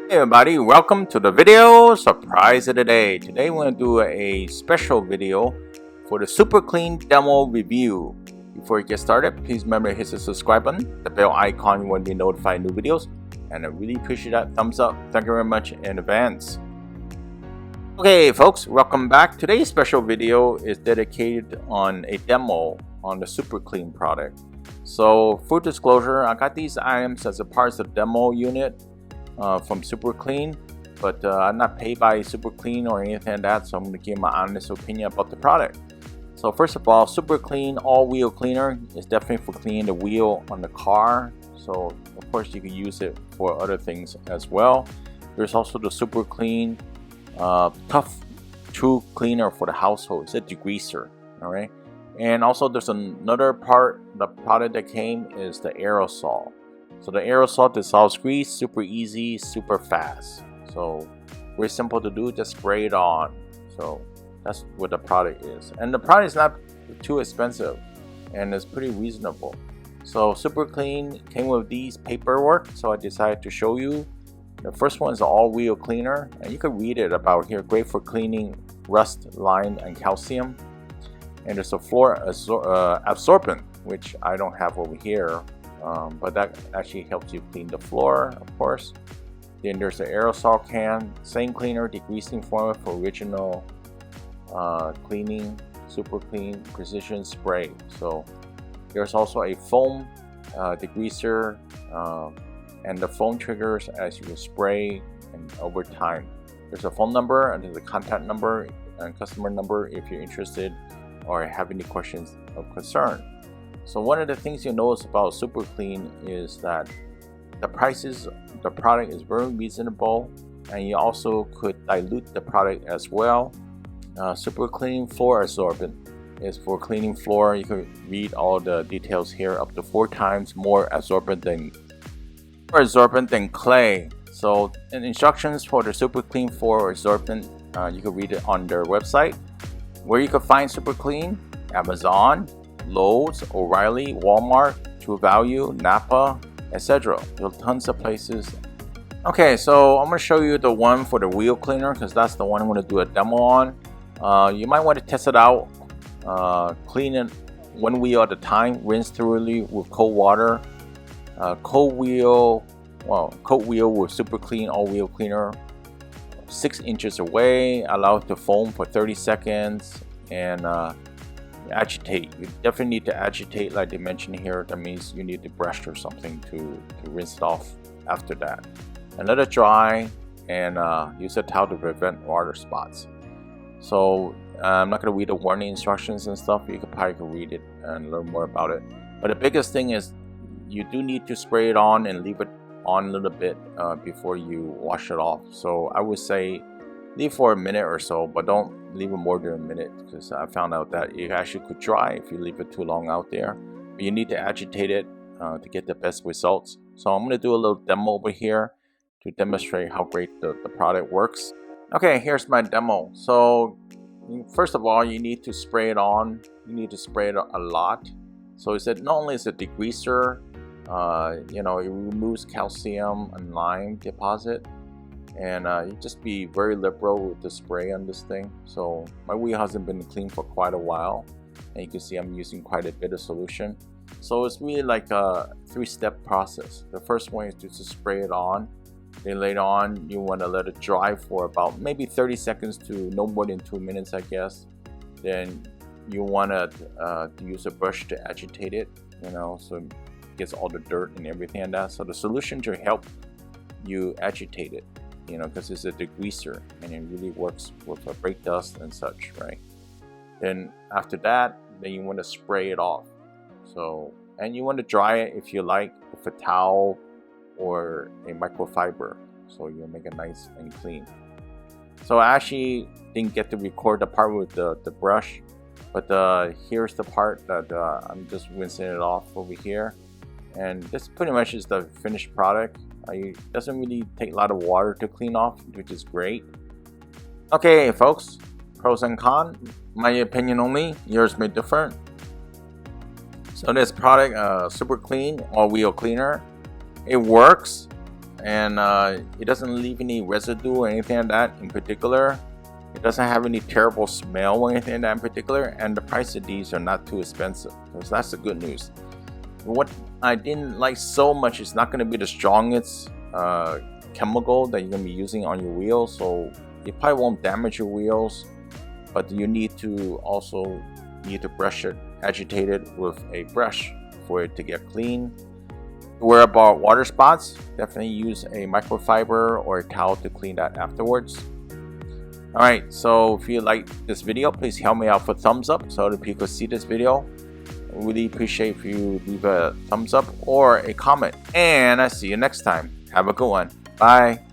Hey everybody, welcome to the video surprise of the day. Today we're going to do a special video for the super clean demo review. Before you get started, please remember to hit the subscribe button, the bell icon, you want to be notified of new videos, and I really appreciate that thumbs up. Thank you very much in advance. Okay folks, welcome back. Today's special video is dedicated on a demo on the super clean product. So full disclosure, I got these items as a part of the demo unit from Super Clean, but I'm not paid by Super Clean or anything like that, so I'm going to give my honest opinion about the product. So first of all, Super Clean all-wheel cleaner is definitely for cleaning the wheel on the car. So of course you can use it for other things as well. There's also the Super Clean tough true cleaner for the household. It's a degreaser, all right. And also there's another part, the product that came is the aerosol. So the aerosol dissolves grease super easy, super fast. So very simple to do, just spray it on. So that's what the product is. And the product is not too expensive and it's pretty reasonable. So Super Clean came with these paperwork, so I decided to show you. The first one is the all-wheel cleaner, and you can read it about here. Great for cleaning rust, lime, and calcium. And there's a floor absorbent, which I don't have over here. But that actually helps you clean the floor, of course. Then there's the aerosol can, same cleaner, degreasing formula for original cleaning, super clean, precision spray. So there's also a foam degreaser, and the foam triggers as you spray and over time. There's a phone number and there's a contact number and customer number if you're interested or have any questions of concern. So one of the things you'll notice about Super Clean is that the prices, the product is very reasonable, and you also could dilute the product as well. Super Clean floor absorbent is for cleaning floor. You can read all the details here, up to 4 times more absorbent than clay. So in instructions for the Super Clean floor absorbent, you can read it on their website. Where you can find Super Clean: Amazon, Lowe's, O'Reilly, Walmart, True Value, Napa, etc. There are tons of places. Okay, so I'm going to show you the one for the wheel cleaner because that's the one I'm going to do a demo on. You might want to test it out. Clean it one wheel at a time. Rinse thoroughly with cold water. Cold wheel with Super Clean all-wheel cleaner. 6 inches away. Allow it to foam for 30 seconds and agitate. You definitely need to agitate like they mentioned here. That means you need to brush or something to rinse it off after that. And let it dry and use a towel to prevent water spots. So I'm not going to read the warning instructions and stuff. You could probably read it and learn more about it. But the biggest thing is you do need to spray it on and leave it on a little bit before you wash it off. So I would say leave for a minute or so, but don't leave it more than a minute because I found out that it actually could dry if you leave it too long out there. But you need to agitate it to get the best results. So I'm going to do a little demo over here to demonstrate how great the product works. Okay, here's my demo. So first of all, you need to spray it on. You need to spray it a lot. So it said not only is it a degreaser, it removes calcium and lime deposit. And you just be very liberal with the spray on this thing. So my wheel hasn't been cleaned for quite a while, and you can see I'm using quite a bit of solution. So it's really like a 3-step process. The first one is to just spray it on. Then later on you want to let it dry for about maybe 30 seconds to no more than 2 minutes, I guess. Then you want to use a brush to agitate it, so it gets all the dirt and everything like that. So the solution to help you agitate it, because it's a degreaser and it really works with brake dust and such, right? Then after that, then you want to spray it off. So, and you want to dry it if you like with a towel or a microfiber, so you'll make it nice and clean. So I actually didn't get to record the part with the brush, but here's the part that I'm just rinsing it off over here. And this pretty much is the finished product. It doesn't really take a lot of water to clean off, which is great. Okay folks, pros and cons, my opinion only, yours may differ. So this product, Super Clean all-wheel cleaner, it works. and it doesn't leave any residue or anything like that in particular. It doesn't have any terrible smell or anything like that in particular, and the price of these are not too expensive, so that's the good news. What I didn't like so much is not going to be the strongest chemical that you're going to be using on your wheels, so it probably won't damage your wheels, but you need to brush it, agitate it with a brush for it to get clean. Where about water spots, definitely use a microfiber or a towel to clean that afterwards. Alright, so if you like this video, please help me out for thumbs up so that people see this video. I really appreciate if you leave a thumbs up or a comment, and I see you next time. Have a good one. Bye.